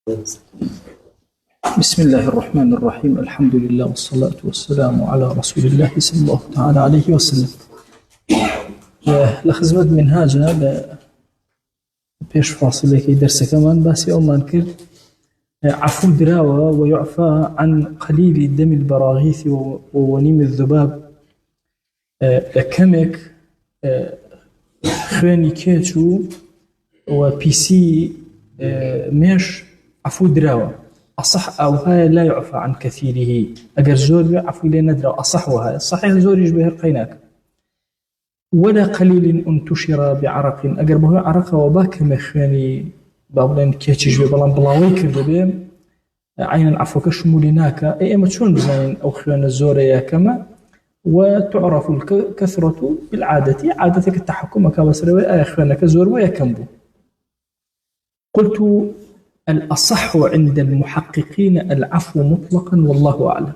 بسم الله الرحمن الرحيم. الحمد لله والصلاة والسلام على رسول الله صلى الله تعالى عليه وسلم. لخزمت منهاجنا بيش فاصلة كي درس كمان باسي أومان كر عفو دراوة ويعفى عن قليل دم البراغيث وونيم الذباب كمك خواني كيتشو وبيسي مش عفو دراوة أصح أو هاي لا يعفى عن كثيره. أجر زور عفو لي ندرة أصح وهاي صحيح زور يشبه القيناك ولا قليل انتشر بعرق أجر به عرق وباك مخاني بابلين كيتشج ببلان بلاوي كذبه عين عفو كشمولناك أي ما تشون بزين أو خيان الزور يا كما وتعرف الكثرة بالعادة عادتك التحكم كبسروي أي خيانك زور ويا كمبو. قلت الأصح عند المحققين العفو مطلقا والله أعلم.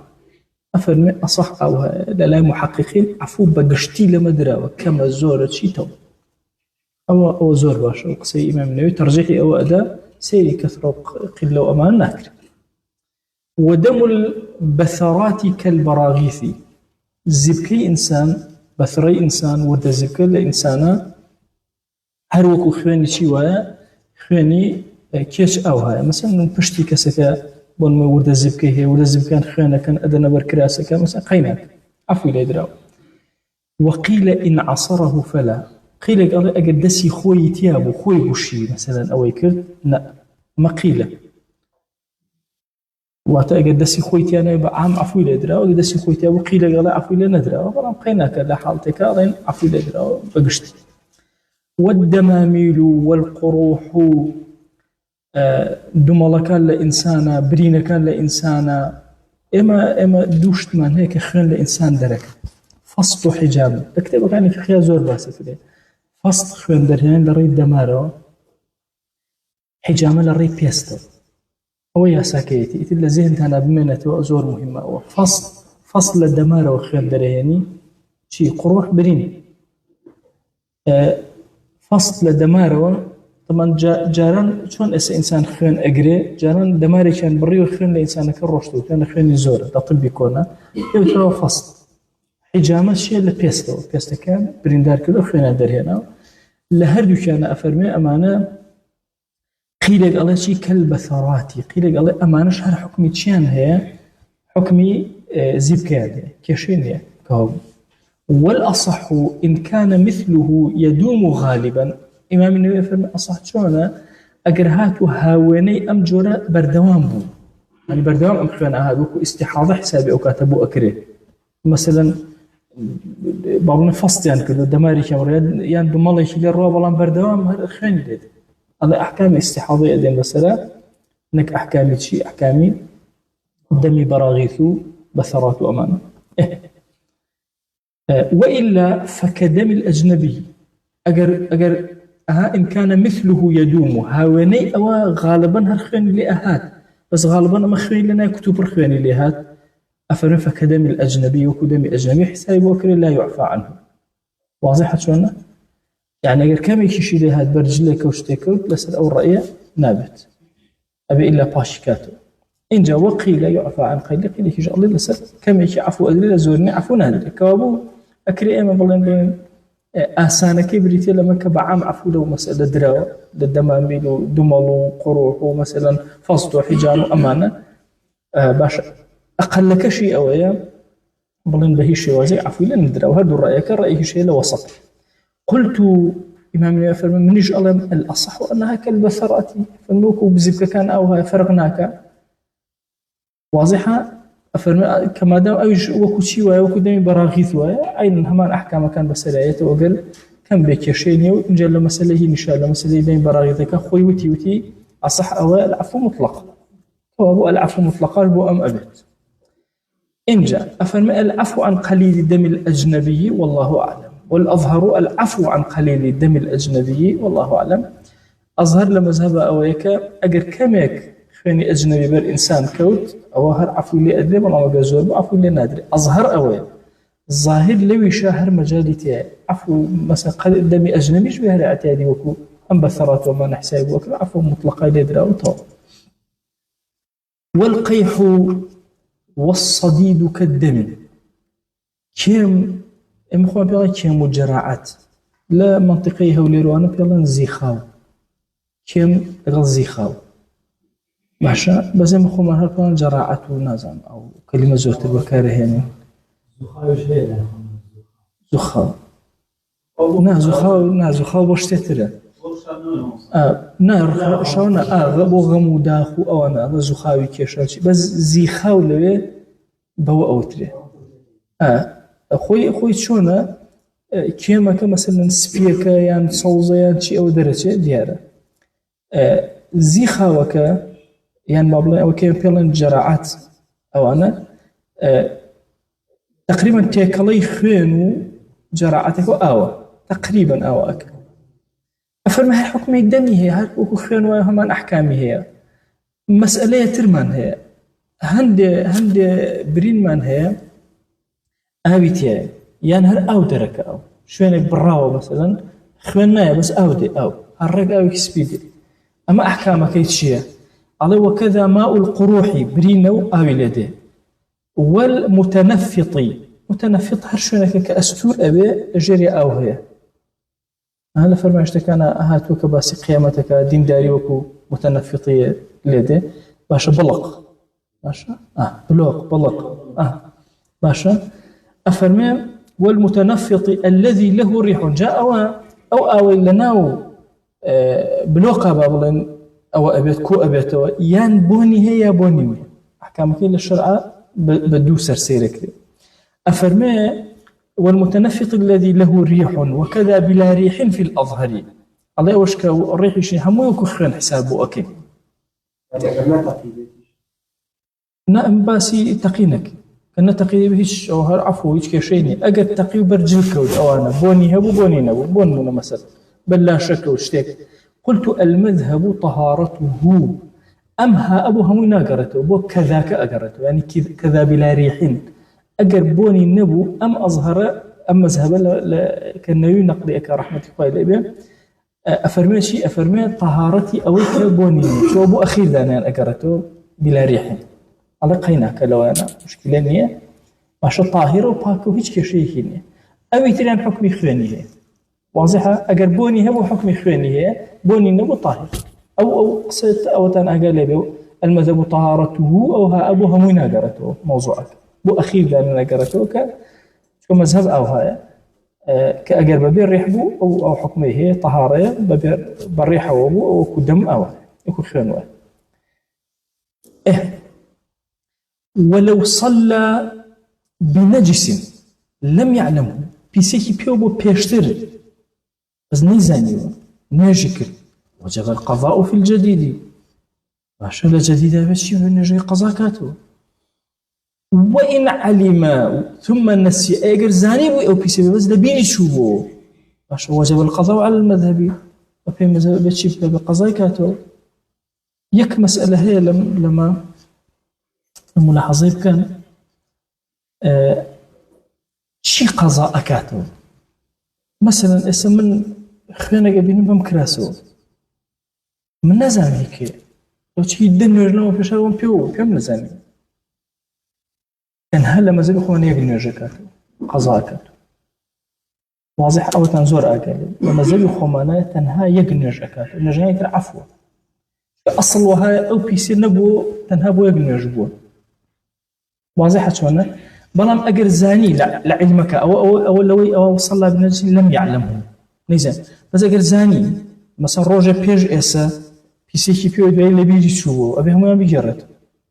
أفرمي أصح أو لا محققين عفو بقشتي لمدراوة كما زورة شيتو أو زور باشا وقصي إمام النووي ترجيحي أو أداء سيري كثرة قلة وأمان ناكر. ودم البثرات كالبراغيث زبكي إنسان بثري إنسان ورد زبكي لإنسانا هروكو خواني شيوايا خواني كيش أو هاي مثلا بشتي كسكا بون ما ورد زبكي هي ورد زبكان خيانة كان أدنى بركراسكا مثلا قيناك عفو لا يدراو. وقيل إن عصره فلا قيل قال أجد دسي خوي تيابو خوي بوشي مثلا أو يكرد لا ما قيل وأجد دسي خوي تيانا يبقى عام عفو لا يدراو أجد دسي خوي تيابو قيل قال عفو لا ندراو برام قيناك لا حالتك أرين عفو لا يدراو بقشت. والدماميل والقروح دملا كان لإنسانا برينا كان لإنسانا إما دوشت من هيك خيان لإنسان درك فسط حجاب اكتبه كان في خيال زور باسة فيه فسط خيان درهين لريد دمارو حجامة لريد بيستو أو يا ساكيتي إتلا ذهن تانا بمينة زور مهمة أو فصل الدمارو خيان درهيني شي قروح برين فصل الدمارو طبعا جاران شون إنسان خيان أجري جاران دماري كان بري وخيان لإنسان كرشتو كان خيان زور ده طبي كونه يبتلو فصل حجامة شيء لبيستو كان بريندار كله خيان درهنا لهردو كان أفرمي أمانة قيل قال شيء كالبثراتي قيل قال أمانة شهر حكمي تشان هي حكمي زبكة كشين هي كهو. والأصح إن كان مثله يدوم غالبا إمام النووي فرمي أصح شونه أجر هاتو هاوني أم جورا بردوام بو يعني بردوام أم خيانا هاد وكو استحاضة حسابي أو كاتبو أكري مثلا بابنا فصل يعني كده دماري كامريان يعني دمالي كده الرواب والله بردوام هذا خياني ليد هذا أحكام استحاضة يدين مثلا إنك أحكامي شيء أحكامي دمي براغيثو بثرات أمانة وإلا فكدم الأجنبي أجر إن كان مثله يدوم هاوني أو غالبا هرخيني لأهات بس غالبا ما خيني لنا كتب رخيني لأهات أفرم فكدم الأجنبي وكدم الأجنبي حسابي وكري لا يعفى عنه. واضحة شونا يعني أجر كم يكشي لأهات برجلك وشتكوت لسر أو الرأي نابت أبي إلا باشكاتو إن جا وقيل يعفى عن قيل يكشي الله لسر كم يكشي عفو أدري لزورني عفو نادر كوابو أكري إما بلين أسانا كبريتي لما كبعام عفو لو مسألة دراوة للدماميل ودمل وقروح ومثلا فصد وحجام وأمانة باش أقل لك شيء أويا بلين بهي شيء وزي عفو لن دراوة هذا الرأي كرأيه شيء لوسط. قلت إمام النووي فرمي من يجعل الأصح أنها كالبثرات فنوكو بزبك كان أوها فرغناك واضحة أفرمي كما دام أيش وكشي وياك دمي براغيث ويا أين همان أحكام كان بسلاية وقال كم بكشيني وإنجل مسألة إن شاء الله مسألة دمي براغيثك خوي وتي أصح أو العفو مطلق هو العفو مطلق بو أم أبد. إن جاء أفرمي العفو عن قليل الدم الأجنبي والله أعلم. والأظهر العفو عن قليل الدم الأجنبي والله أعلم. أظهر لمذهب أويك أجر كمك خيني أجنبي بر إنسان كوت أو هر عفو اللي أدري والله ما جزور عفو اللي نادري أظهر أوي الظاهر لو يشاهر مجالتي عفو مثلا قل دمي أجنبي شبه رأتي وكو أم بثرات وما نحساب وكو عفو مطلقة يدرى وطو. والقيح والصديد كالدم كم امخوا بيلا كم وجراعات لا منطقيه وليروانه بيلا زيخاو كم غزيخاو باشا بس امخوا ما هرقان جراعات ونازم او كلمه زورت بكاره يعني زخاو زخاو بشتتره نا شلون غبو غمو داخو او انا زخاوي كيشاشي بس زيخاو لوي بو اوتري خوي شلون كيما مثلا سبيكا يعني صوزه يعني شي او درجه دياره زيخاوك يعني مبلغ او كيما بيلن جراعات او انا تقريبا تيكلي خينو جراعتك تقريبا اواك أفرمها حكم الدمي هي هل خيان وهمان أحكامي هي مسألة ترمان هي هند برين من هي أبيتي يعني هل أو درك أو شوين براو مثلا خياننا بس أو دي أو هرق أو كسبيدي أما أحكامك يتشيه على وكذا ماء القروح برينو أو لدي والمتنفطي متنفط هرشونك كأستور أبي جري أو هي هلا فرماشتك أنا هاتوك باسي قيامتك دين داري وكو متنفطية لدي باشا بلق باشا بلق باشا أفرمي والمتنفط الذي له ريح جاء أو آوي لناو بلوقا بابلن أو أبيت كو أبيتو يان بوني هي بوني أحكامك للشرع بدو سرسيرك أفرمي والمتنفط الذي له ريح وكذا بلا ريح في الأظهر الله وشك الريح شيء همو يكخن حسابه أكيد نعم باسي تقينك كنا تقي بهش أو هر عفو هيك شيء أجد تقي برجلك أو أنا بوني هبو بوني نبو بون مثلا بل لا شك وشتك قلت المذهب طهارته أمها أبو همو ناقرته بو كذاك أقرته يعني كذا بلا ريح أقربوني النبو أم أظهر أم مذهب كالنبي نقلي أكا رحمة الله إليه أفرمي طهارتي أو كبوني شو أبو أخير لأنا أقرته بلا ريح على قيناك لو أنا مشكلة نية ماشا طاهرة وباكو هيك شيء هنا أو يتريان حكمي خواني هي واضحة أقربوني هبو حكمي خواني هي بوني النبو طاهر أو قصيت أو تان أقال المذهب طهارته أو ها أبو هموين أقرته موضوعك بو أخير لأننا قرأتوه كمذهب أو هاي كأجر ببير ريح بو أو حكمه هي طهارة ببير بالريحة وبو أو كدم أو يكون خيانوه ولو صلى بنجس لم يعلمه بيسيكي بيوبو بيشتر بس نيزانيو نيجكر وجب القضاء في الجديد عشان الجديد بس ينجي قضاكاته وإن علم ثم نسي أجر زاني أو بيسبب بس لبيني شو عشان وجب القضاء على المذهبي وفي مذهب بتشيب بقضاء كاتو يك مسألة هي لما الملاحظة كان شي قضاء كاتو مثلا اسم من خلينا جايبين بمكراسو من نزام هيك لو تشي الدنيا جنوا في شاون بيو نزامي كان هلا مازال خواني يقنوا جكاتو قضاءكاتو واضح أو تنزور أقل ومازال خومانا تنها يقنوا جكاتو نجاي عفوا أصل وها أو بيصير نبو تنها بو يقنوا جبون واضح شلون بلام أجر زاني لعلمك أو لوي أو صلى بنجس لم يعلمه نيزان بس أجر زاني مثلا روجا بيج إسا بيسيكي بيو دوي لبيجي شو أبي هم بيجرت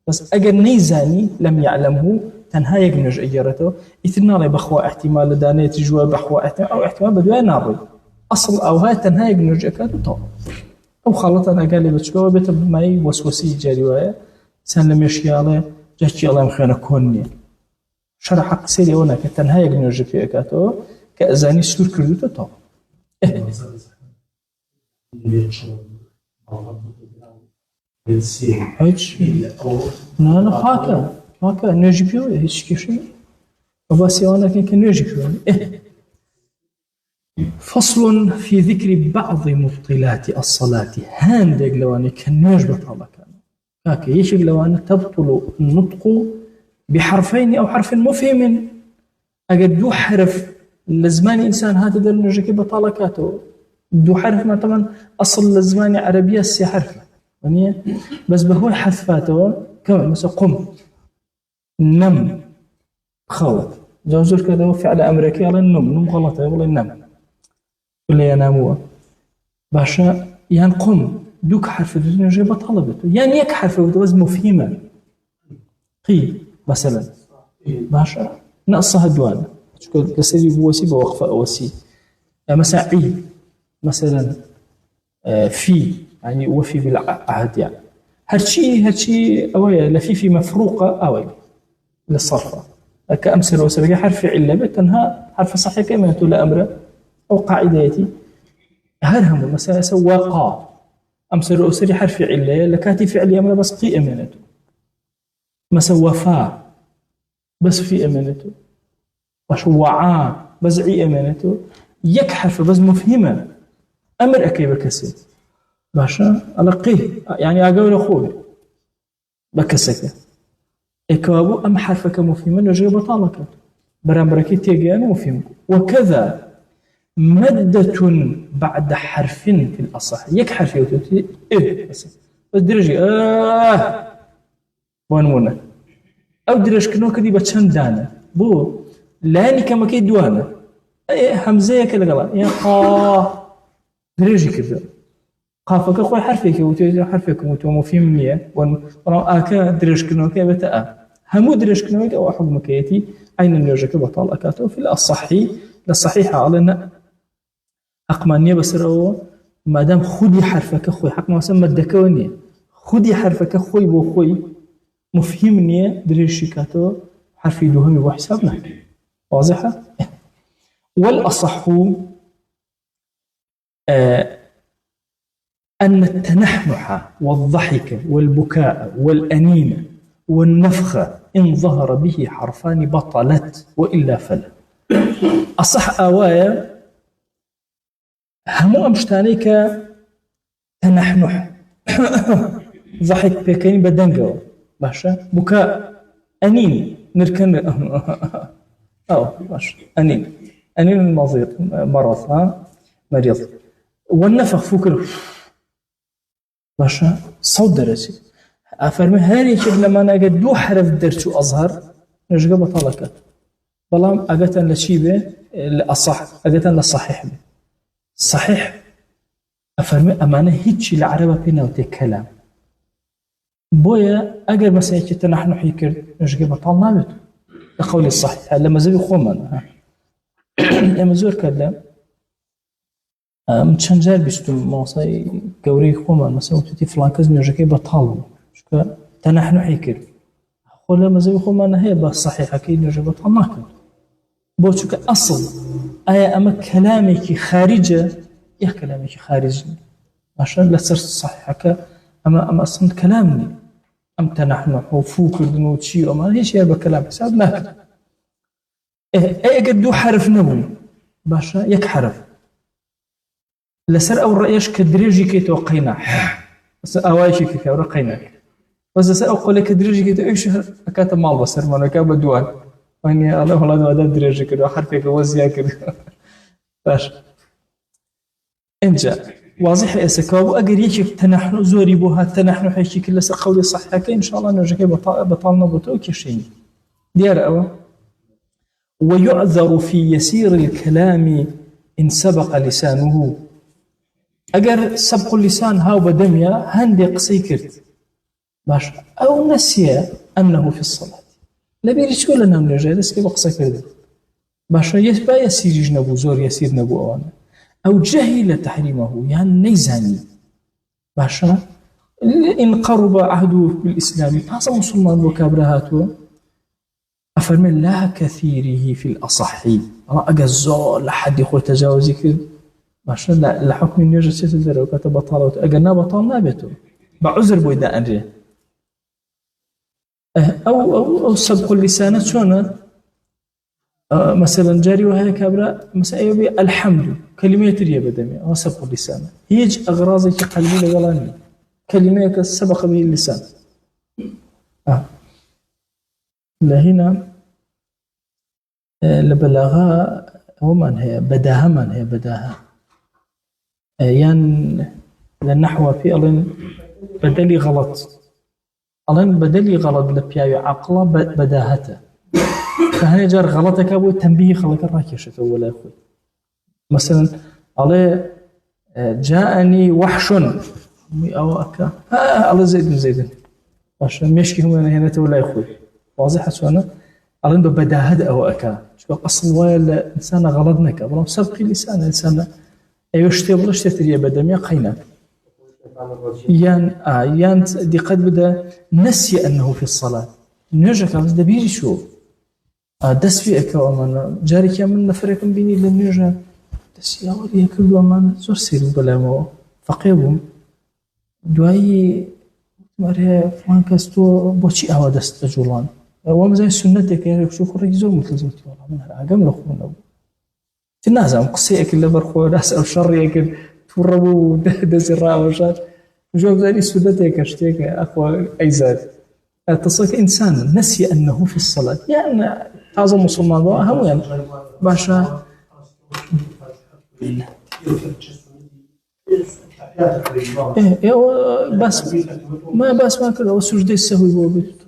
بس أجر نيزاني لم يعلمه تنها يقنج إجارته يتنالي بخوا احتمال دانية جوا بخوا احتمال أو احتمال بدوي ناري أصل أو هاي تنها يقنج أكاد طب أو خلطنا قال لي بتشكوا بيت معي وسوسي جاريوية سلم يشياله جاتي الله مخينا كوني شرح قصيري هنا كتنها يقنج في أكادو كأزاني سور كردو طب هيش لا هاكا نجي بيو هيش كيشي وباسي وانا كان نجي بيو فصل في ذكر بعض مبطلات الصلاة هاندق لواني كان نجي بطالة كان هكا يشك لو أن تبطل النطق بحرفين أو حرف مفهم أجد دو حرف لزمان إنسان هذا دل نجيك بطالكاته دو حرف ما طبعا أصل لزمان عربية سي حرف يعني بس بهو حذفاته كما مثلا قم نم خوف جوزر كذا فعل أمريكي على النم غلط يقول النم ولا يناموا باشا يعني قم دوك حرف نجي بطلبته يعني يك حرف بس مفهمة قي مثلا باشا نقصها دوانة شكل لسيدي بوسي بوقفة أوسي يعني مثلا عي مثلا في يعني وفي بالعهد يعني هرشي أوي لفي مفروقة أوي للصرفة كأمثلة وسبقية حرف علة بتنها حرف صحيح كما تقول أمر أو قاعدتي هرهم مثلا سوى قا أمثلة أسري حرف علة لكاتي فعل أمر بس قي أمانته مثلا وفاء بس في أمانته وشوعاء بس عي أمانته يك حرف بس مفهمة أمر أكي بكسي باشا ألقيه يعني أقول أخوي بكسك إكوابو أم حرفك مفهما نجي بطالك برامبركي تيجيان مفهم وكذا مدة بعد حرف في الأصح يك حرف يوتي بس درجي وانمونا أو درج كنو كدي بتشن دانا بو لاني كما كي دوانا همزة كلا قلا يا قا درجي كذا قافك أخوي حرفك وتي حرفك مفهم مية وأكا درج كنو كي بتأ همو درج كنو كي أو حكم كيتي أين النرجك بطال أكاته في الصحي للصحيح على أقمانية بسرعة ما دام خدي حرفك أخوي حق ما سمى الدكونية خدي حرفك أخوي بأخوي مفهمني درج كاتو حرفي دوهمي وحسابنا واضحة والأصح أن التنحنح والضحك والبكاء والأنين والنفخ إن ظهر به حرفان بطلت وإلا فلا أصح آوايا همو أمشتانيك تنحنح ضحك بكين بدنجو باشا بكاء أنين نركن أو باشا أنين المريض مريض والنفخ فكر باشا صوت درسي أفرمي هاري شيء لما أنا قد دو حرف درس أظهر نجيب بطلقة بلام أجتا لشيبه الأصح أجتا للصحيح صحيح أفرمي أمانة هيتشي العربة بينا وتكلم بويا أجر مثلا كتا نحن حيكر نجيب بطلنا بيتو لقول الصحيح لما زي خومن لما زور كلام چەند جار بیستم ماسای گەورەی خۆمان مەسەڵەن وتی فڵان کەس نوێژەکەی بەتاڵ بوو چونکە تەنەحنوحی کرد خۆ لە مەزەبی خۆمان هەیە بە سەحیحەکەی نوێژە بەتاڵ ناکرد بۆ چونکە ئەسڵ ئایا ئەمە کەلامێکی خارجە یا کەلامێکی خارج باشە لەسەر سەحیحەکە ئەمە ئەسڵ کەلام نیە ئەم تەنەحنوح و فو کردن و چی ئەمە هیچ یار بە کەلام حساب ناکرد ئەگەر دوو حرف نەبوون باشە یەک حرف لسر أو رأيش كدريجي كي توقينا بس أوايشي كي توقينا بس لسر أو قولي كدريجي كي توقيش أكاتب مال بسر مانو كابا دوان واني الله والله دو أدام دريجي كدو حرفك وزيا كدو باش إنجا واضح إسكابو أقر يشي تنحنو زوري بوها تنحنو حيشي كي لسر قولي صحيحك إن شاء الله نرجع بطالنا بطوء كشي ديار أو ويعذر في يسير الكلام إن سبق لسانه أجر سبق اللسان هاو بدميا هندي قصي كرت باش أو نسي أنه في الصلاة لا بيريش كل أنه نجالس كيف قصي كرت باش يسبا يسير نبو زور يسير نبو أوانا أو جهل تحريمه يعني نيزاني باش إن قرب عهده بالإسلام هذا مسلمان وكابرهاته أفرمي لا كثيره في الأصحي أنا أجزو لحد يخو تجاوزي كرت باش لا لحكم النيجا سيتدرى وكتب بطالة أجرنا بطالنا بيتو بعذر بويدا أنجي أو سبق اللسانات شون مثلا جاري وهي كابرا مثلا أيوبي الحمد كلمة تريا بدمي أو سبق اللسان هيج أغراضي قلبي لغلاني كلمة سبق به اللسان آه. لهنا لبلاغة ومن هي بداهة، من هي بداهة يان للنحو في ألين بدلي غلط، ألين بدلي غلط لبياي عقله بداهته، فهنا جار غلطك أبو تنبيه خلق الراكشة ولا أخوي. مثلا عليه جاءني وحش أو أكا على زيد عشان مشكي هم هنا ولا أخوي واضح سوانا على إنه بداهة أو أكا شو أصل ولا إنسان غلطنا كبر سبق لسان إنسان أيوشتي ولا اشتري بدم يا قينا يان دي قد بدا نسي أنه في الصلاة نرجع كان ده بيجي شو دس في أكا ومانا جاري كامل نفرق بيني لنرجع دس يا ولي كل ومانا زور سيرو بلا مو فقيهم دوای مره فلان کستو بچی آوا دست جولان و مزای سنت که شو کاری زور متلزمتی والله من هر عجم لخون نبود تنازع قصي أكل لبرخو ناس أو شر أكل توربو دزرا وشار جواب ذلك سنت كشتيك أخوة أيزاد تصير إنسان نسي أنه في الصلاة يعني تعظم مسلمان هم يعني باشا بس ما كله سجدة السهو يبوبت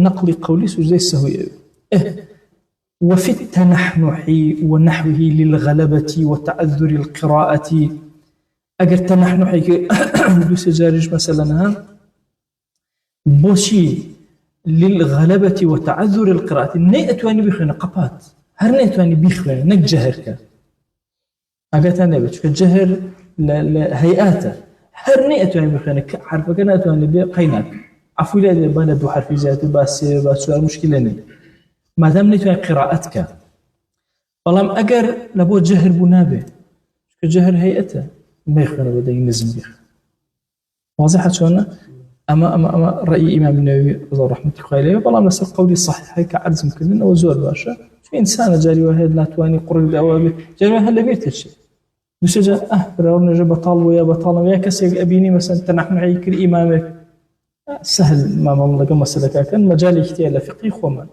نقل قولي سجدة السهو وفي التنحنح ونحوه للغلبة وتعذر القراءة أجر تنحنح دوس جارج مثلا بوشي للغلبة وتعذر القراءة نيتواني بيخوين قبات هر نيتواني بيخوين نجهر أجتنا بتشوف الجهر لهيئاته هر نيتواني بيخوين حرف كنا تواني بقيناك عفوا لا بنا دو حرف زيادة بس سؤال مشكلة ني ما دام نيتواني قراءتك والله أجر لبو جهر بنابه جهر هيئته ما يخوين بدأ ينزم بيخ واضحة شلون أما رأي إمام النووي رضي رحمة الله عليه والله مثل قولي صحيح هيك عرض ممكن أو زور باشا في إنسان جاري واحد لا تواني قرب الأوابي جاري واحد لبيت الشيء بس جاء براونا جا بطال ويا بطال ويا كسي أبيني مثلا تنحن عيكر إمامك سهل ما مملك مسألة كان مجال اختيار فقهي خوما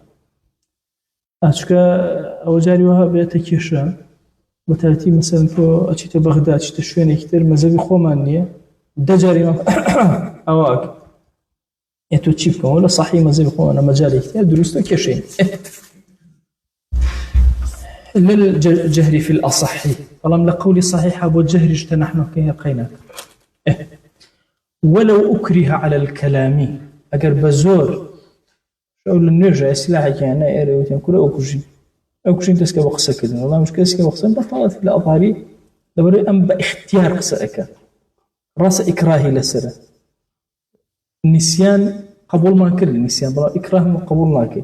أشكا أو جاري واحد بيتكيشا بتأتي مثلا كو أشيت بغداد أشيت شوين كتير مزاج خومانية ده جاري ما أواك يتو تشيبكم ولا صحيح مزاج خومانا مجال كتير دروسته كشين للجهر في الأصح فلم لقولي صحيح أبو الجهر اجتنحنا كي قيناك ولو أكره على الكلام أجر بزور شو النرجع سلاحك يعني إيريوتين كل أكوجين تسكب قصة كذا والله مش كذا قصة بطلت في الأظهري لبري أم باختيار قصة راس إكراهي لسرة نسيان قبول ما كل نسيان بلا إكراه ما قبول ما كل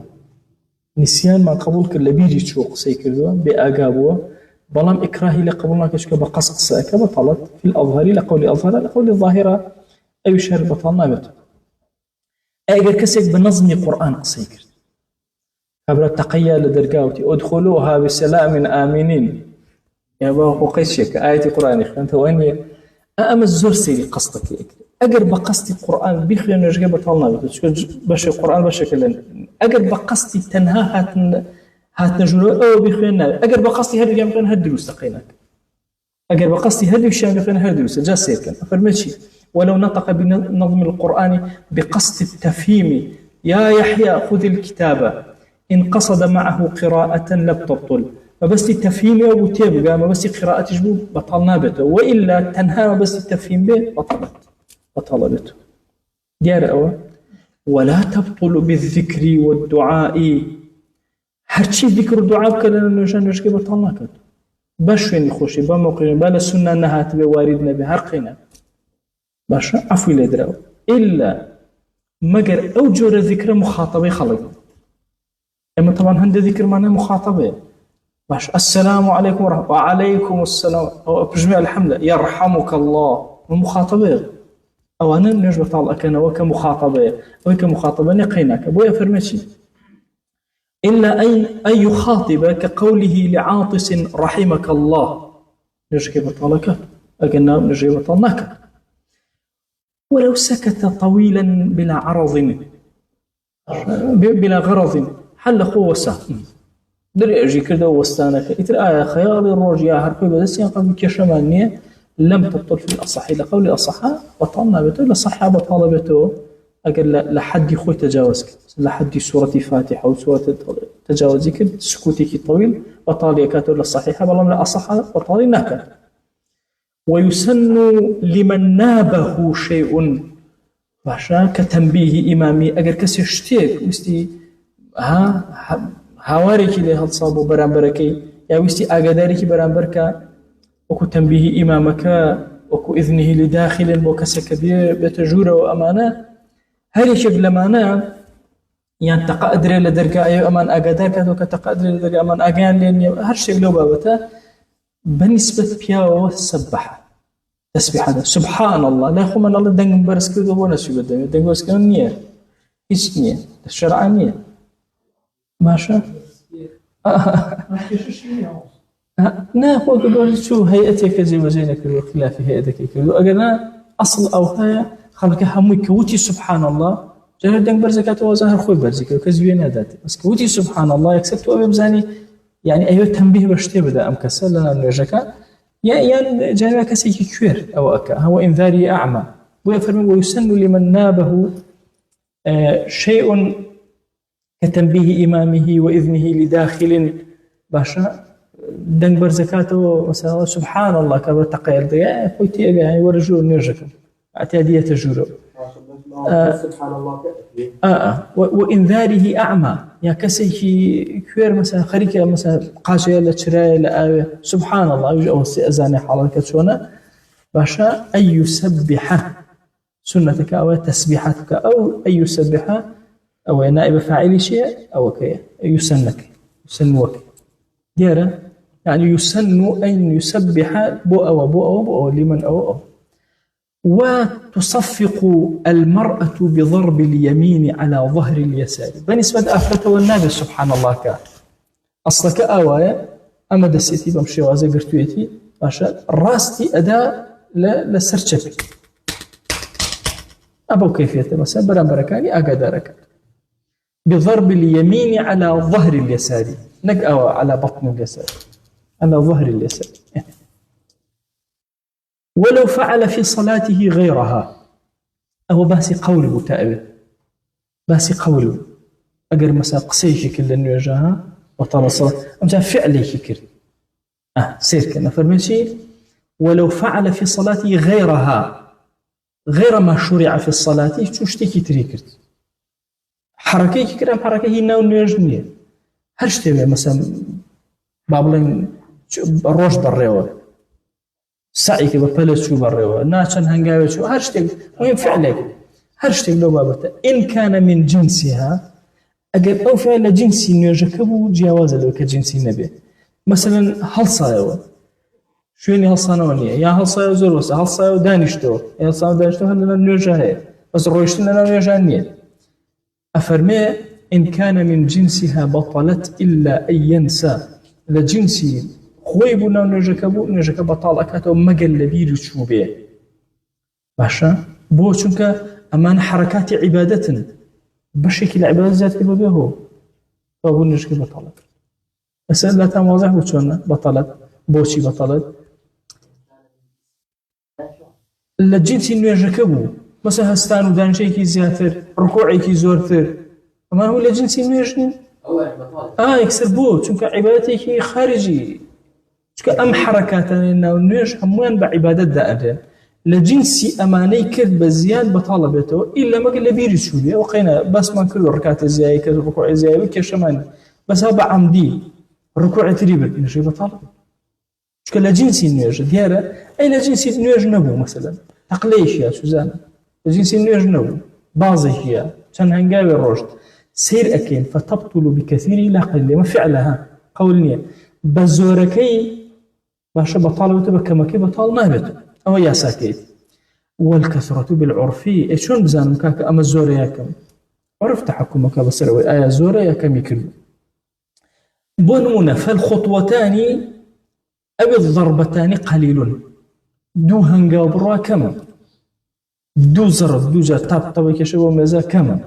نسيان ما قبول كل بيجي شو قصة كذا بأجابه بلام إكراهي لقبول ما كشك بقص قصة بطلت في الأظهري لقول أظهر لقول الظاهرة أي شهر بطلنا بته أجر كسك بنظم قرآن قصة كذا قبل التقية لدرجاوتي ادخلوها بسلام آمنين يا بابا قيسك آية قرآن أنت وين أما الزور سيري قصدك أجر بقصدي القرآن بيخلي نرجع بطلنا باش القرآن بشكل أجر بقصدي تنها هات نجلو أو بيخلينا أجر بقصدي هذا اليوم كان هالدروس تقيناك أجر بقصدي هذا الشيء كان هالدروس جالس سير كان أفرمتشي ولو نطق بنظم القرآن بقصد التفهيم يا يحيى خذ الكتابة إن قصد معه قراءة لم تبطل فبس التفهيم أو تبقى ما بس قراءة جبو بطلنا بته وإلا تنهى بس التفهيم به بطل بته ديار أول ولا تبطل بالذكر والدعاء هرشي ذكر الدعاء كلنا نرجع بطلنا كده باش وين يخشي بموقع بلا سنة نهات بواردنا بهرقنا باش عفو لا يدراو إلا مجر أو جور ذكر مخاطبة خلق أما طبعا هند ذكر معناه مخاطبة باش السلام عليكم ورحمة وعليكم السلام أو بجميع الحملة يرحمك الله مخاطبة أو أنا نجبر طالك أنا وكمخاطبة وكمخاطبة نقيناك أبويا فرمشي إلا أن يخاطب كقوله لعاطس رحمك الله نجبر طالك أجنا نجبر طالناك ولو سكت طويلا بلا غرض حل خو وسهم دري أجي كذا وستانك إتر خيال الروج يا هركوي بس ينقل كشمانية لم تبطل في الأصح إلى قول الأصحاء بطلنا بتو للصحابة طالبته أقل لحد خوي تجاوزك لحد سورة فاتحة أو سورة تجاوزك سكوتك طويل وطالي كاتو للصحيحة والله لا أصح وطالي ناكل ويسن لمن نابه شيء باشا كتنبيه إمامي أجر كسي شتيك وستي هاوارێکی لێ هەڵسا بۆ بەرامبەرەکەی یا ویستی ئاگادارێکی بەرامبەرکە وەکو تەنبیهی ئیمامەکە وەکو ئیذنیه لداخلن بۆ کەسێک کە بێتە ژوورەوە ئەمانە هەر یەکێک لەمانە یان تەقە ئەدرێ لە دەرگایە ئەمان ئاگادار کاتەوە کە تەقە ئەدرێ لە دەرگا ئەمان ئاگیان لێ نییە هەر شتێک لەو بابەتە بەنسبەت پیاوەوە سەبەحە تەسبیحە سبحان الله لا خۆمان ئەڵێ دەنگم بەرز کردەوە بۆ نەسوی بەدەمێت دەنگ بەرزکردن نییە هیچ نییە شەرعا نییە ماشا نا خو قبل شو هيئتك زي وزينك وخلاف هيئتك كذا أجرنا أصل أو هي خلك همي كوتي سبحان الله جهر دنگ برزكات وزهر خوي برزك وكذبين هذات بس كوتي سبحان الله يكسبت أبي بزاني يعني أيوة تنبيه بشتي بدأ أم كسر لنا نرجعك يعني جانب كسي كثير أو أكا هو إنذاري أعمى ويفرم ويسن لمن نابه شيء كتنبيه إمامه وإذنه لداخل باشا دنگ برزكاته مثلا سبحان الله كبر تقيل ضياء خويتي يعني ورجو نرجك اعتادية تجوره سبحان الله وإنذاره أعمى يا كسيكي كوير مثلا خريكة مثلا قاشية لتشراية لآوية سبحان الله يجي أو أزاني حالك شونا باشا أن يسبح سنتك أو تسبيحتك أو أن يسبح أو نائب فاعل شيء أو كي يسنوك ديرة يعني يسن أن يسبح بؤ لمن أو وتصفق المرأة بضرب اليمين على ظهر اليسار بالنسبة أفرته والنبي سبحان الله كا أصلك أوايا أمد السيتي بمشي وازي قرتويتي باشا راستي أداء لسرشبي أبو كيفية مثلا بركاني أقدرك بضرب اليمين على ظهر اليسار نقأ على بطن اليسار على ظهر اليسار ولو فعل في صلاته غيرها أو باسي قول متأبد باسي قول أقر مسا قسيش كل النواجهة وطال الصلاة أمسا فعلي كر سير كنا فرميشي ولو فعل في صلاته غيرها غير ما شرع في الصلاة شو اشتكي تريكرت حركة كرام حركة هي ناو نواجهنية هرشتي مثلا بابلين روش بريوه سعيك ببلش شو بريوه ناشن هنجاوي شو هرشتي مهم فعلك هرشتي لو بابته إن كان من جنسها أجل أو فعل جنسي نيجكبو جواز لو كجنسي نبي مثلا هل صايو شو يعني هل صانونية يا هل صايو زروس هل صايو دانشتو يا صايو دانشتو هل نيجها بس رويشتنا نيجانية أفرمي إن كان من جنسها بطلت إلا أن ينسى لجنسي خويبنا نجك بطال أكاتو مقل بيرو شوبيه باشا بو چونك أمان حركات عبادة بشكل عبادة ذات كبابيه هو فابو نجك بطلت بس لا تموضح بوچونا بطلت بوشي بطلت لجنسي نجكبو مثلا هستان ودانشيكي زياتر ركوعيكي زورتر أما هو لجنسي نجنين يكسر بو چونك عبادتك خارجي چونك أم حركاتنا إنه نيش هموان بعبادة دائرة لجنسي أماني كرد بزياد بطالبته إلا ما قل بيري شوليه وقينا بس ما كل ركعات زياي كذا ركوع زياي وكشمان بس هذا عمدي ركوع تريبل إنه شيء بطالب چونك لجنسي نيش ديارة أي لجنسي نيش نبو مثلا تقليش يا سوزانا لجنسي نيش نبو بعضي هي كان هنجاوي الرشد سير أكين فتبطل بكثير لا قليل ما فعلها قولني بزوركي باشا بطال وتبكمكي بطال نابت أو يا ساكيت والكثرة بالعرفي إيش شلون بزان مكاك أما الزورة ياكم عرف تحكمك بصير آية زورة ياكم يكلو بنون فالخطوتان أو الضربتان قليل دو هنجاو بروا كم دو ضرب دو جار تاب طبعا كشوا مزا كمان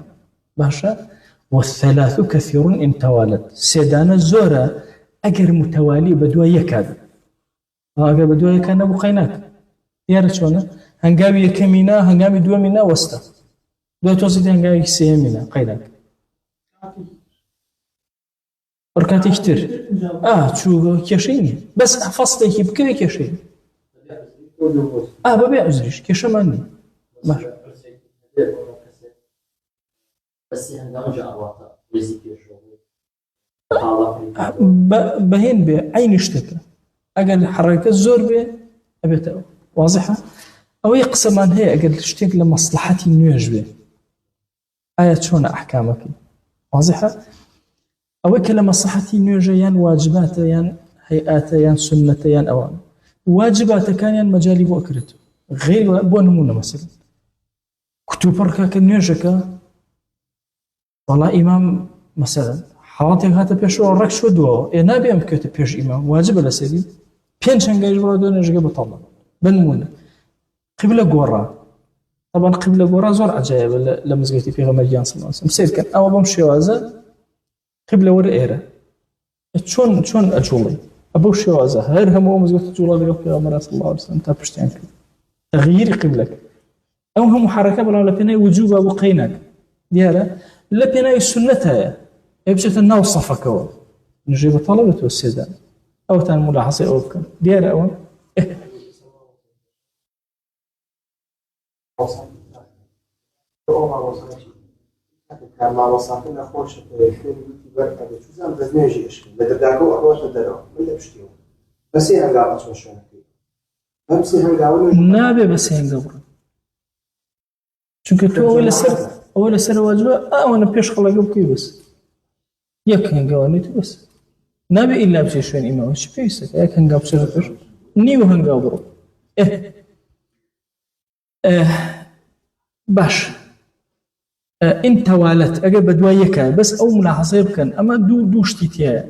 باشا. والثلاث كثير إن توالت سيدانا زورا أجر متوالي بدوا يكاد أجر بدوا يكاد أبو خيناك يا رجونا هنجابي كمينا هنجابي دوا منا وسطا دوا توصيت هنجابي سيمنا خيناك بركاتي كتير شو كشيني بس فصلي كيف كذا كشيني ببيع عذريش كشماني ماشي بس هنگام جاواتا رزقي بهين به عين اشتكى أقل حركة زور به أبيته واضحة أو يقسم عن هي أقل اشتكى لمصلحتي نيوج به آيات شون أحكامك واضحة أو كلام مصلحتي نيوج يان واجبات يان هيئات يان سنة يان أوان واجبات كان يان مجالي بأكرته غير بونمونا مثلا كتوبركا كنيوجك والله إمام مثلا حالاتك هاتا بيش ورق شو دوا نابي أم كيوت بيش إمام واجب لسيدي بين شنجاج برادو نجيب بطلع بنمونا قبلة قورا طبعا قبلة قورا زور عجائب لمزقتي في غمر جان صلى الله عليه وسلم سيد كان أو بمشي وازا قبلة ور إيرا شون أجولي أبو شوازا هير هم مزقت جولا لقب في غمر صلى الله عليه وسلم تابشتين تغيير قبلك أو هم حركة بلا ولا بيني وجوب أبو قيناك ديالا لا بيني السنة يبجت الناو صفكوا نجيب طلبة والسيدان أو تان ملاحظة أو كان ديالا أو كان مع وصافنا خوش في بركة بتشوزان بس نيجي إشكال بدرجاكو أروح بدرجة ولا بشتيو بس هي هنقابل شو شو نحكي بس هي هنقابل نابي بس هي هنقابل چونکە تۆ ئەوە لەسەر واجبە ئەوەنە پێش خەڵەکە بکەی بەس یەک هەنگاوانێت بەس نابێ ئیلا بچێ شوێن ئیمامە چی پێویستەکە یەک هەنگاو بچێتە پێش نیو هەنگاو بڕۆ باش ئین تەوالەت ئەگەر بە دوای یەکە بەس ئەو ملاحەزەی بکەن ئەمە دوو شتی تایە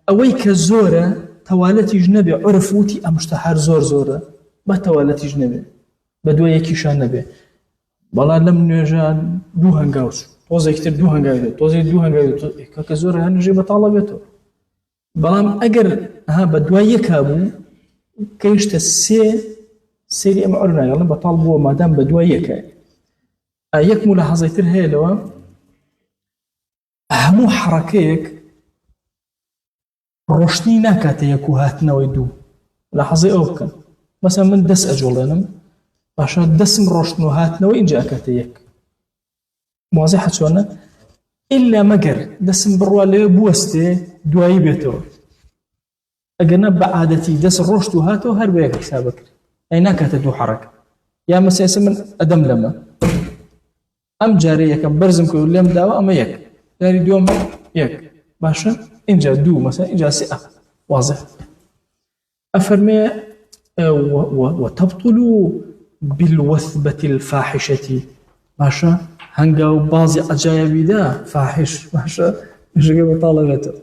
ئەوەی کە زۆرە تەوالەتیش نەبێ عرف وتی ئەم شتە هەر زۆرە بە تەوالەتیش نەبێ بە دوای یەکیشان نەبێ بەڵام لەم نوێژە دوو هەنگاو تۆزێکتر دوو هەنگاو تۆزێ دوو هەنگاو کە زۆر هەر نوێژێ بەتاڵە بێتەوە بەڵام ئەگەر بە دوای یەکا بوو کەیشتە سێری ئەمە عەر ناگەڵن بەتاڵ بووە مادام بە دوای یەکە یەک ملاحەزەی تر هەیە لەوە هەموو حەرەکەیەک ڕۆشنی ناکاتە یەک و هاتنەوەی دوو ملاحەزەی ئەو بکەن مەسەڵەن من دەست ئەجۆڵێنم باشا دەسم ڕۆشن و هاتنەوە اینجا ئەکاتە یەک واضحە چۆنە ئیلا مەگەر دەسم بڕوا لەوێ بوەستێ دوایی بێتەوە ئەگەرنە بە عادەتی دەست ڕۆشت و هاتەوە هەر بە یەک حسابە کرد ئەی ناکاتە دوو حەرەکە یا مەسەلەن من ئەدەم لەمە ئەم جارە یەکەم بەرزم کرد و لێم داوە ئەمە یەک جاری دووەمە یەک باشە اینجا دوو مەسەلەن اینجا سێ واضح ئەفەرمێ وتبطل بالوثبة الفاحشة باشا هنگاو بازي عجائبي دا فاحش باشا نشكي بطالبته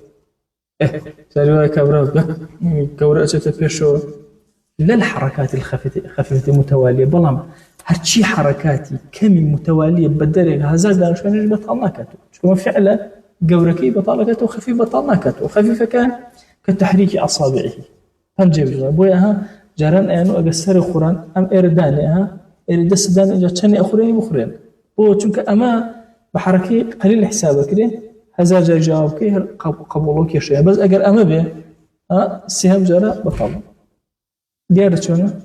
سألوا كورا أجت بيشو لا الحركات الخفيفة متوالية بلام هرشي حركاتي كمي متوالية بدرج هزار دانش كان بطالناكته شو فعلا جوركي بطالكته وخفيف بطالناكته وخفيفة كان كتحريك أصابعه هنجيب بوياها جاران أنو أجسر القرآن أم إردانها إردس دان إذا كان أخرين بخرين هو چونك أما بحركة قليل حسابك كده هزار جاي جواب كي قبولك يا شيء بس أجر أما به سهم جرا بطل ديار شلون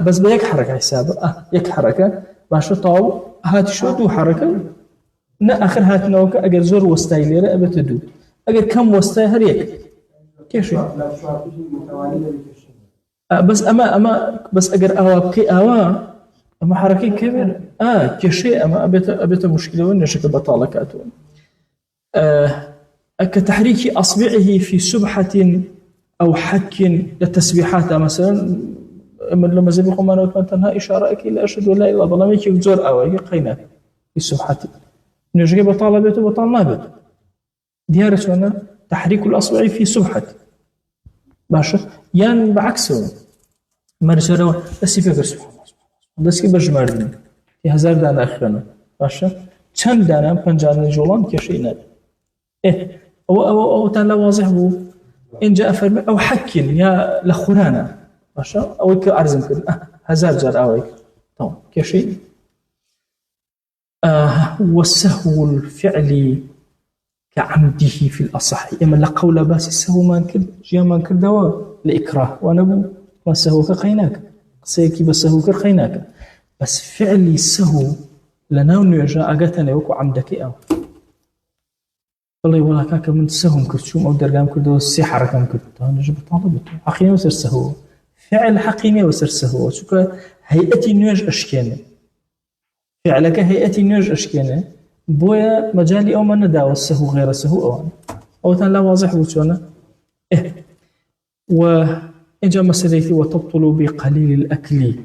بس بيك حركة حساب يك حركة باش طاو هات شو دو حركة نا آخر هات نوك أجر زور وستايلير أبتدو أجر كم وستاي هريك كيف بس أما بس أجر أوابكي أما حركة كبيرة كشيء أما أبيت مشكلة ونشك بطالكاته كتحريك أصبعه في سبحة أو حك للتسبيحات مثلا لما زبقوا ما نوتمنتنها إشارة إلى أشهد ولا إله إلا الله ما يكي زور أو قينا في سبحة نشك بطالبته بطالنابته ديارة هنا تحريك الأصبع في سبحة باشا يعني بعكسه مرجرة بس يفكر سبحان الله دەستکی بە ژماردن 1000 دانە ئەخوێنن باشە چەند دانە 50 جوڵان کێشەی نەبێت ئەوتان لە واضح بوو اینجا ئەفەرمێ ئەو حەکین یا لە خورانە باشە ئەوەی کە عەرزم کرد 1000 جار ئاوای تەواو کێشەی وسهو الفعل كعمده في الأصح إما لقول باس سهو ما نكر جيا ما نكر دوا لإكراه وأنا بو ما سهو كقيناك سيكي بسهو كقيناك بس فعلي سهو لنا ونرجع أجتنا وكو عمدك أو والله ولا كاك من سهو مكرت شو أو درجام كردو سي حركة مكرت أنا جبت طالبته حقيقي وسر سهو فعل حقيقي وسر سهو شو هيئتي نيج أشكانه فعلك هيئتي نيج أشكانه بويا مجالي أو ما نداوى السهو غير السهو أو تان لا واضح بوشونا وإجا مسألتي وتبطل بقليل الأكل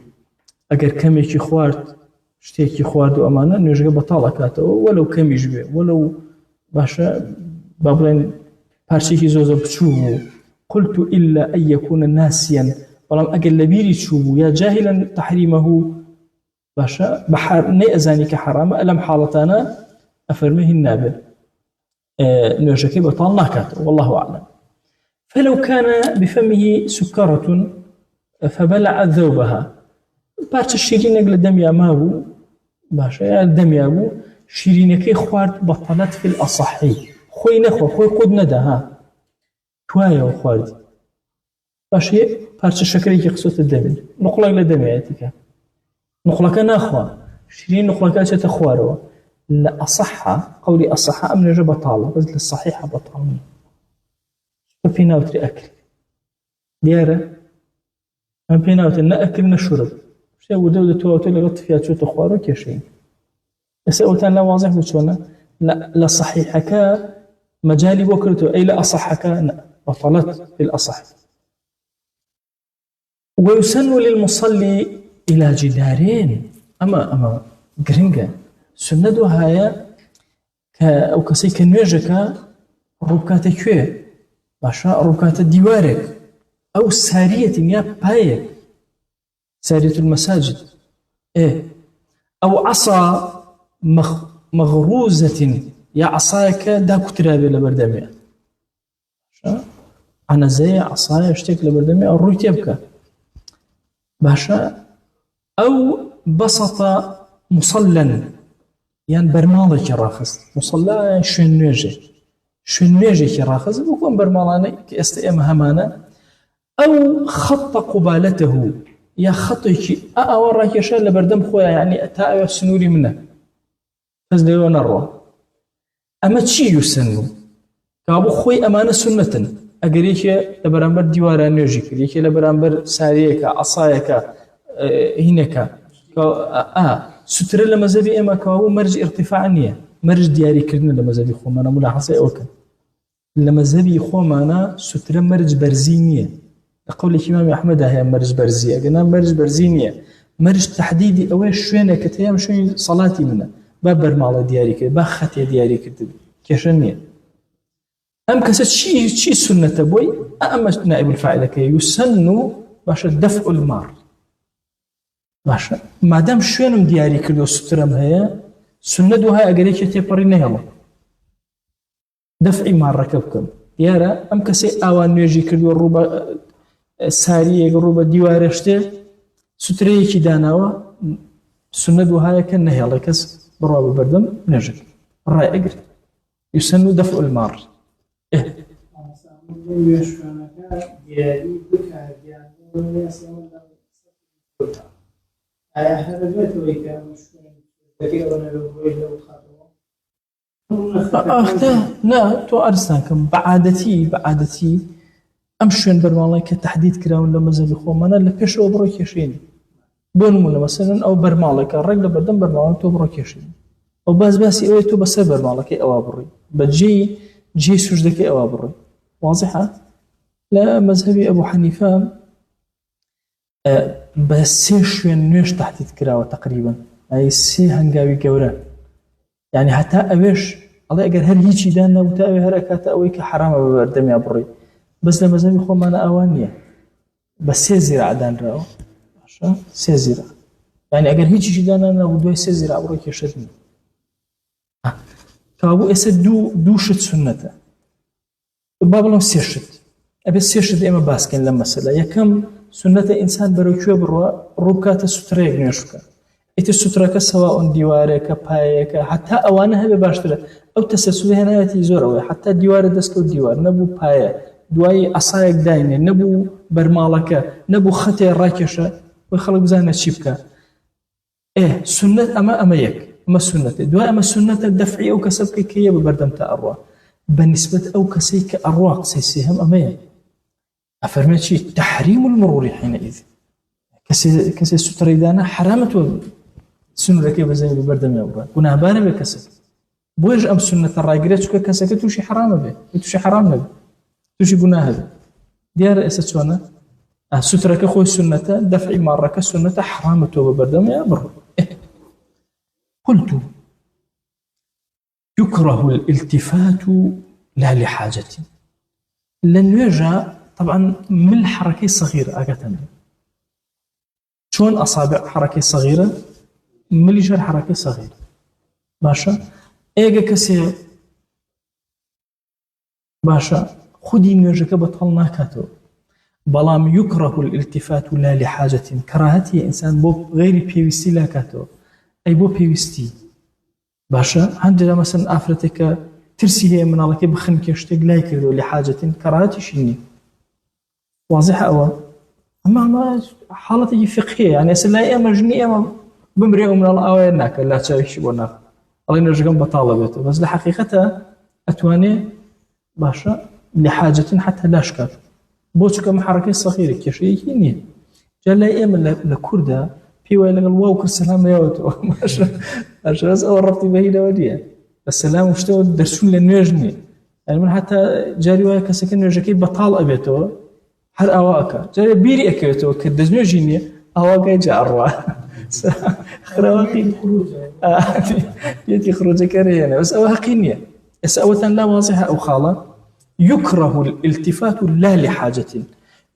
أجر كم يكي خوارد شتيكي خوارد وأمانة نيجي بطالة ولو كم يجبه ولو باشا بابلين بارشيكي زوزو بتشوفه قلت إلا أن يكون ناسيا ولم أجل لبيري تشوفه يا جاهلا تحريمه باشا بحر نيأزاني كحرام ألم حالتانا أفرميه النابل نوجكي بطال ناكات والله أعلم فلو كان بفمه سكرة فبلع ذوبها بارش الشيرين قل دم يا مابو باشا يا دم يا أبو شيرينكي خوارد بطلت في الأصحي خوي نخوة خوي قد ندها توايا وخوارد باشا بارش الشكري قصوت الدم نقلق لدم ياتيك نقلق ناخوة شيرين نقلق أجت خوارو لا أصح قولي أصح أم نجا بطالة بس للصحيحة بطالة في ناوتري أكل ديارة أم في ناوتري نأكل نشرب شيء ودولة تواتو لغط فيها شو تخوارو كيشين يسألتان لا واضح بشونا لا صحيحك مجالي بكرته أي لا أصحك بطلت بالأصح ويسن للمصلي إلى جدارين أما قرنجة سنة هاي أو كسي كنوجك ربكات كوي باشا ربكات ديوارك أو سارية يا بايك سارية المساجد أو عصا مغروزة يا عصاك دا كترابي لبردمي أنا زي عصايا اشتك لبردمي الروي تبكى باشا أو بسط مصلا يعني برمالك راخص مصلى شن نوجه راخص بكون برمالاني كاستئم همانا أو خط قبالته يا خطيك أوراك يشال لبردم خويا يعني أتاء السنوري منه فزلي ونروى أما تشي يسنو كابو خوي أمانة سنة أقريك لبرامبر ديوارا نوجيك ليك لبرامبر ساريك عصايك هناك ستر لما زبي إما كابو مرج ارتفاع نية مرج دياري كرنا لما زبي خو مانا ملاحظة أوكا لما زبي خو مانا ستر مرج برزينية لقول الإمام أحمد هي مرج برزية قلنا مرج برزينية مرج تحديدي أويش شوينة كتيام شوين صلاتي منه بابر مالا دياري كده باختي دياري كده كيشنية أم كسر شيء سنة بوي أما نائب الفاعل كي يسن باش دفع المار باش ما دام شوينم دياري كده سترم هي سنة هاي أجريك تبرين يلا دفع مار ركبكم يارا أم كسر أوان يجي كده الربا سارية الربا ديوارشته ستريه كداناوا سنة هاي كان يلا كس برا بردم نجد الرأي أجر يسن دفع المار لا تو أرسلكم بعادتي أمشون برمالله كتحديد كراون لما زبي خومنا لبيش أبرو كيشين بونمولا مثلا أو برمالله كالرجل بدم برمالله تو أبرو كيشين أو بس إيه تو بس برمالله كي أوابري بتجي سجدك أوابري واضحة لا مذهبي أبو حنيفة بس شوين نيش تحديد كراوة تقريبا أي سي هنجاوي جوران يعني حتى أبيش الله أجر هل هيجي دانا وتأوي هركات أويك حرام بردمي أبري بس لما زي خو أنا أوانية بس سيزرع دان راو سيزرع يعني ئەگەر هیچیشی دانا نەبوو دوای 3 زیرا بڕۆی کێشت نیە کابوو ئێستا دوو شت سنەتە با بڵم 3 شت ئەبێت 3 شت ئێمە باسکەین لەم مەسەلە یەکەم سنەتە ئینسان بەرەو کوێ بڕوە ڕوو بکاتە سوترەیەک نوێژ بکە ئیتر سوترەکە سەواء دیوارێکە پایەکە حتا ئەوانە هەبێ باشترە ئەو تەسەسولی هێنایەتی زۆرەوەی حتا دیوارە دەستکەوت دیوار نەبوو پایە دوای ئەسایەک داینێ نەبوو بەرماڵەکە نەبوو خەتێ ڕاکێشە بۆی خەڵک بزانە چی بکە سنەت ئەمە یەک ئەمە سنەتە دوای ئەمە سنەتە دەفعی ئەو کەسە بکەی کە یە بەبەردەم تا ئەڕوا بەنسبەت ئەو کەسەی کە ئەڕوا قسەی سێهەم ئەمەیە ئەفەرمێ چی تەحریم المڕوری حینئذ کەسێ سوترەی دانا حرامە تۆ سنوورەکەی بەزەوی بەبەردەمی ئەوڕات گوناهبارە بێ کەسێک بۆیش ئەم سنەتە ڕاگرێت چونکە کەسەکە تووشی حرامە بێ تووشی حرام نەبێ تووشی گوناه هەبێ دیارە ئێستا چۆنە سوترەکە خۆی سنەتە دەفعی ماڕەکە سنەتە حرامە تۆ بەبەردەمی بڕۆ قلت يكره الالتفات لا لحاجة لن يجا طبعا من الحركة الصغيرة أقتن شون أصابع حركة صغيرة من جر حركة صغيرة باشا إيجا كسي باشا خدي نيوجك بطل ناكاتو بلام يكره الالتفات لا لحاجة كراهتي إنسان بو غير بيوستي لا كاتو أي بو بيوستي باشا عندنا مثلا أفرتك ترسي هي من الله كي بخن كيشتق لا يكردو لحاجة كراهتي شيني واضحة أو أما حالتي فقهية يعني أسلا أما جنية أما بمرئ من الله أو يناك لا تشاركش بوناك الله ينرجعهم بطالبته بس لحقيقتها أتواني باشا لحاجة حتى لا شكر بوشك محركة صغيرة كشيء هني جل أيام لكردا في وين الواو كالسلام ياوتو أشرس أو ربطي بهيدا وديا السلام وشتو درسون لنيجني يعني من حتى جاري ويا كسكن نيجكي بطال أبيتو هر أواكا جاري بيري أكيتو كدزنيو جيني أواكا جاروا خرواقي يتي خروج كريانا بس أواقينيا بس أوثان لا واضحة أو خالة يكره الالتفات لا لحاجة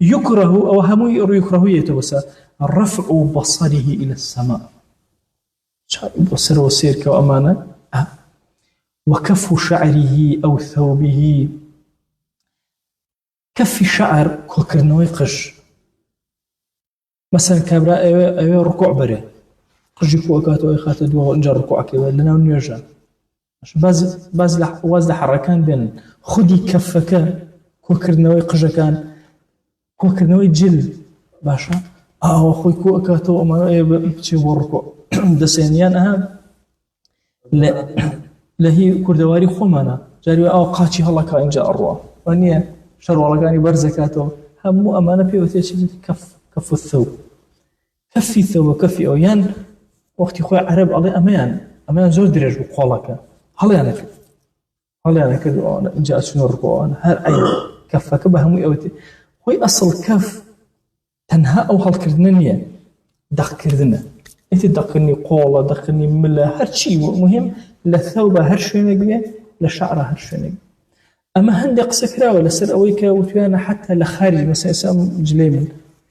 يكره أو هم يكره يتوسع رفع بصره إلى السماء بصر وسير كأمانة وكف شعره أو ثوبه كف شعر كوكرنوي قش مثلا كابرا أيوة ركوع بري قجي فوقات ويخات دوا انجر ركوع كذا لنا ونرجع باز لحركان بين خدي كفك كوكرنوي قجكان كوكرنوي جل باشا أخوي كوكاتو ما بتشي وركو دسينيان لا هي كردواري خمنا جاري قاتشي هلا كان جاء الروا ونيا شر ولا كاني برزكاتو هم أمانة في وتيش كف الثوب كفي الثوب كفي أويان وقت خوي عرب الله أمان زود درج بقولك هلا أنا كده أنا جاء شنو الركوع أنا هر أي كفك بهم أوتي خوي أصل كف تنها أو هالكردنية دقكردنا أنت دقني قولة دقني ملا هر شيء مهم للثوبة هر شيء نقيه لشعره هر شيء نقيه أما هندق سكرة ولا سر أويك وتوانا حتى لخارج مثلا سام جليمن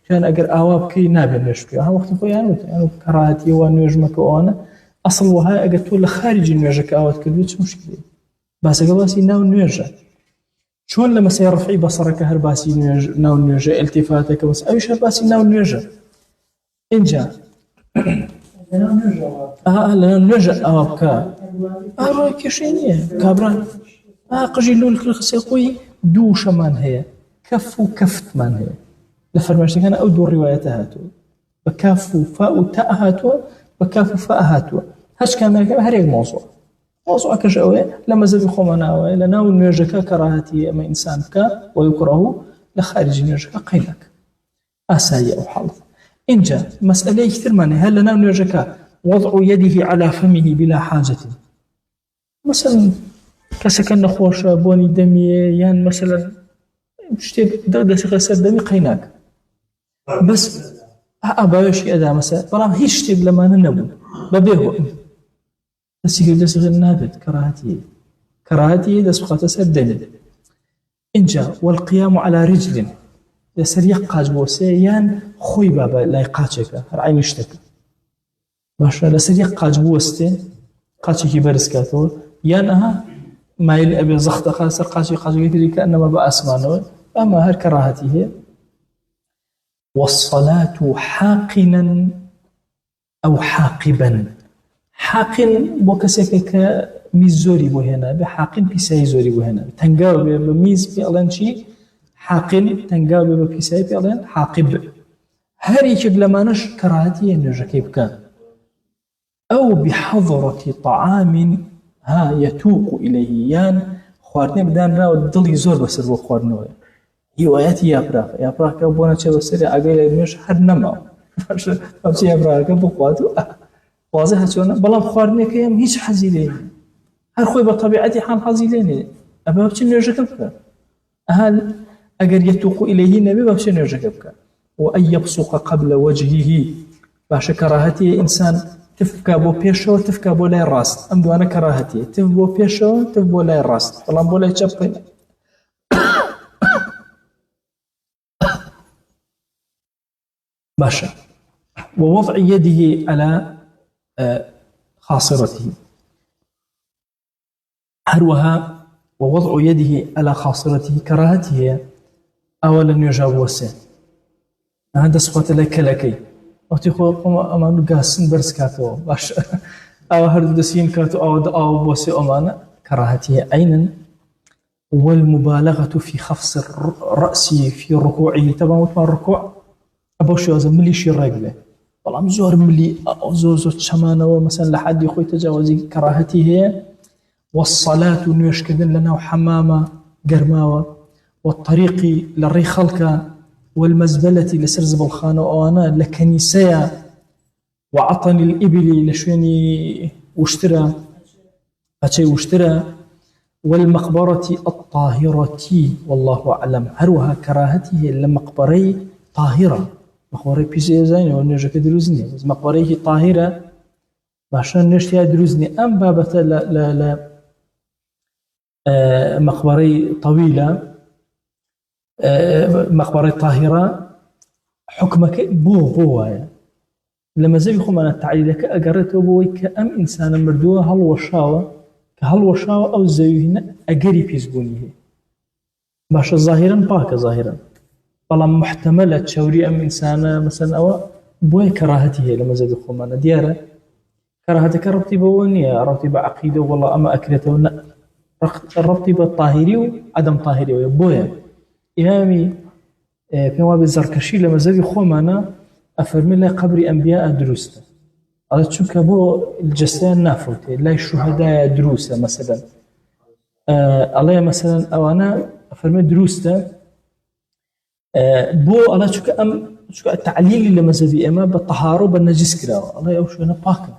كان أجر أواب كي نابن نشكي ها وقت خوي أنا كراتي ونجمك وأنا أصل وها أجر تقول لخارج نجك أوات كلوش مشكلة بس أجر ناو نجا شون لما سيرفعي بصرك هرباسي ناو نجا التفاتك بس أيش هرباسي ناو نجا إنجا لا نجا أوابكا أروي كشينية كابران قجيلو لك الخسيقوي دو شمان هي كف وكفت من هي لفرماشتك أنا أودو الرواية هاتو بكاف وفاء وتاء هاتو بكاف وفاء هاتو هاش كان هريق موضوع كشأوي لما زاد خمناوي لنا ونرجك كراهتي أما إنسان كا ويكره لخارج نرجك قيلك أسايا أو حلف إن جاء مسألة كثير مني هل لنا ونرجك وضع يده على فمه بلا حاجة مثلا كسكن خوشة بوني دمي يعني مثلا شتيك دغدس غسل دمي قيناك بس أبايش أدا مثلا برام هيش شتيك لما ننبو ببيه دس غير نابت كراهتي دس بقات سدني إن جاء والقيام على رجل يسر يقاج بوسيان خوي بابا لا يقاتشك العين يشتكي باشە لەسەر یەک قاچ بوەستێ قاچێکی بەرز کاتەوە یان ئەها مایل ئەبێ زەختەخا سەر قاچێکی تری کە ئەنەما بە ئاسمانەوە ئەمە هەر کەڕاهەتی هەیە. والصلاة حاقنا أو حاقبا. حاقن بۆ کەسێکە کە میز زۆری بۆ هێنا بێ حاقن پیسایی زۆری بۆ هێنا تەنگاو بێ بە میز پێ ئەڵێن چی حاقن تەنگاو بێ بە پیسایی پێ ئەڵێن حاقب. هەر یەکێک لەمانەش کەڕاهەتی هەیە نوێژەکەی بکات. أو بحضرة طعام ها يتوق إليه یان خواردنێ بدانراوە دڵی زۆر بەسەر بۆ خواردنەوە هیوایەتی یاپراکە بۆ نەچێ بەسەری ئاگای لە نوێژ هەر نەماوە ئەمچی یاپراکە بخوات و وازە هەچۆنە بەڵام خواردنێکە ئەم هیچ حەزی لێ هەر خۆی بە طبیعەتی حال حەزی لێ نێ ئەبە بچ نوێژەکە بکە ئەهل ئەگەر يتوق إليه نەبێ بە بچ نوێژەکە بکە. وأن يبصق قبل وجهه باشە کەڕاهەتی ئینسان تفکە بۆ پێشەوە تفکە بۆ لای ڕاست ئەم دوانە کەڕاهەتی تف بۆ پێشەوە تف بۆ لای ڕاست بەڵام بۆ لای چەپ باشە. ووضع يده على خاصرته هەروەها ووضع يده على خاصرته كراهته أولا يجاب وسه هذا صفات لك لكي وقتی خۆ ئەمان گاسن بەرز کاتەوە باش ئەوە هەردوو دەسین کاتو ئەو بۆسێ ئەمانە کەڕاهەتی هەیە. عينا والمبالغة في خفض الرأس في ركوعه طبعا وتمان الركوع أبو شوازە ملیشی ڕێک بێ بەڵام زۆر ملی زۆر چەمانەوە مەسەن لە حەدی خۆی تەجاوزی کەڕاهەتی هەیە. والصلاة نوێژکردن لەناو حەمامە گەرماوە والطريق لەڕێی خەڵکە والمزبلة لسر زبالخانة وأنا لكنيسية وعطن الإبل لشويني واشترى أشي واشترى والمقبرة الطاهرة والله أعلم هروها كراهته لمقبري طاهرة مقبري بيزي زين ونرجع كدروزني بس مقبري طاهرة عشان نشتيها دروزني أم بابة لا مقبري طويلة مقبرة طاهرة حكمك بوه لما زي يخو أنا تعليلك أقرأته بوي كأم إنسان مردوه هل وشاوة أو زيهنا أقري بيزبونيه باش ظاهرا باك ظاهرا بلا محتملة شوري أم إنسان مثلا أو بوي كراهته لما زي يخو أنا ديارة كراهتك ربطي بوانية ربطي بعقيدة والله أما أكلته ربطي بالطاهري وعدم طاهري بوي إمامي بما بالزركشي لما زوي خومانا أفرمي لا قبر أنبياء دروسته على تشوك بو الجسان نافوته لا الشهداء دروسه مثلا الله مثلا أو أنا أفرمي دروسته بو على تشوك تشوك التعليل لما زوي إما بالطهارة بالنجس كلا الله يوشو أنا باكا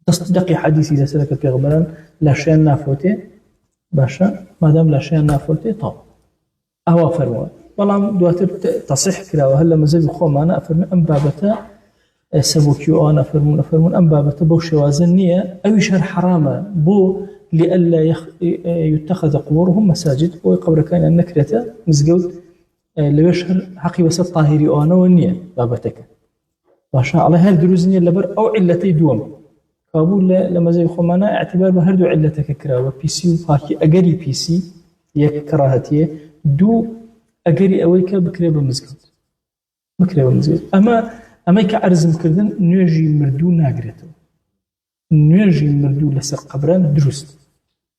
تصدقي حديثي إذا سلك بيغمرا لا شيء نافوته باشا ما دام لا شيء نافوته طب أهو فرموا والله دواتر تصح كلا وهلا مازال خوم أنا أفرم أم بابته سبوكيو أنا أفرمون أم بابته بو شوازنية أو يشهر حرامة بو لئلا يتخذ قبورهم مساجد وقبر كان النكرة مزجود لو يشهر حقي وسط طاهري أنا والنية بابتك وشاء الله هل دروزني لبر أو علتي دوم قابول لما زي خوم أنا اعتبار بهردو علتك كرا وبيسي وفاكي أجري بيسي يك كراهتيه دو أجري أويك بكرة بمزجد أما كأرزم كردن نيجي مردو ناقرته نيجي مردو لسر قبران دروست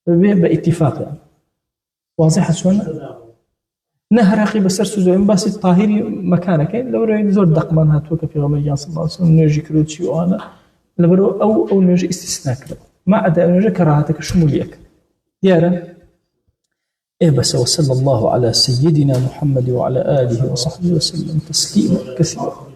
باتفاق يعني واضح شلون نهر أخي بسر سوزين بس الطاهري مكانك لو رأي زور دقمان هاتوك في غمر صلى الله عليه وسلم نيجي كروتشي وأنا لبرو أو نيجي استثناء كده ما عدا نيجي كراهتك شموليك ديارا بس وصلى الله على سيدنا محمد وعلى آله وصحبه وسلم تسليما كثيرا